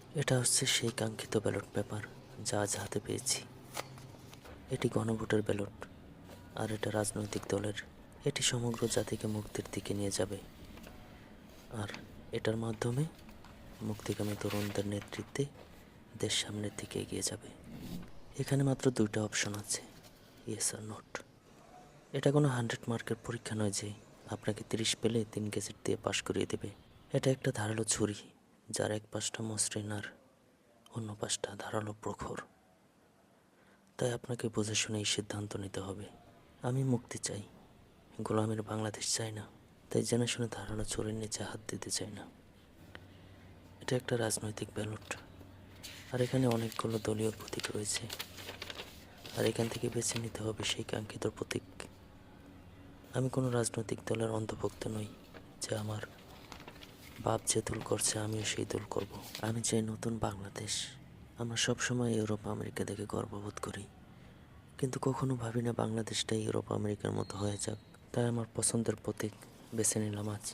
এটা হচ্ছে সেই কাঙ্ক্ষিত ব্যালট পেপার যা আজ হাতে পেয়েছি। এটি গণভোটের ব্যালট, আর এটা রাজনৈতিক দলের। এটি সমগ্র জাতিকে মুক্তির দিকে নিয়ে যাবে, আর এটার মাধ্যমে মুক্তিকামী তরুণদের নেতৃত্বে দেশ সামনের দিকে এগিয়ে যাবে। এখানে মাত্র দুইটা অপশন আছে, ইয়েস আর নট। এটা কোনো 100 মার্কের পরীক্ষা নয় যে আপনাকে 30 পেলে 3 গেজেট দিয়ে পাশ করিয়ে দেবে। এটা একটা ধারালো ছুরি, যার এক পাশটা মসৃণ আর অন্য পাশটা ধারালো প্রখর। তাই আপনাকে বুঝে শুনেই সিদ্ধান্ত নিতে হবে। আমি মুক্তি চাই, গোলামের বাংলাদেশ চাই না। তাই জেনে শুনে ধারালো ছুরির নিচে হাত দিতে চাই না। এটা একটা রাজনৈতিক ব্যালট, আর এখানে অনেকগুলো দলীয় প্রতীক রয়েছে, আর এখান থেকে বেছে নিতে হবে সেই কাঙ্ক্ষিত প্রতীক। আমি কোনো রাজনৈতিক দলের অন্তর্ভুক্ত নই যে আমার বাপ যে দল করছে আমিও সেই দল করব। আমি চাই নতুন বাংলাদেশ। আমরা সবসময় ইউরোপ আমেরিকা দেখে গর্ববোধ করি, কিন্তু কখনো ভাবি না বাংলাদেশটা ইউরোপ আমেরিকার মতো হয়ে যাক। তাই আমার পছন্দের প্রতীক বেছে নিলাম আজ।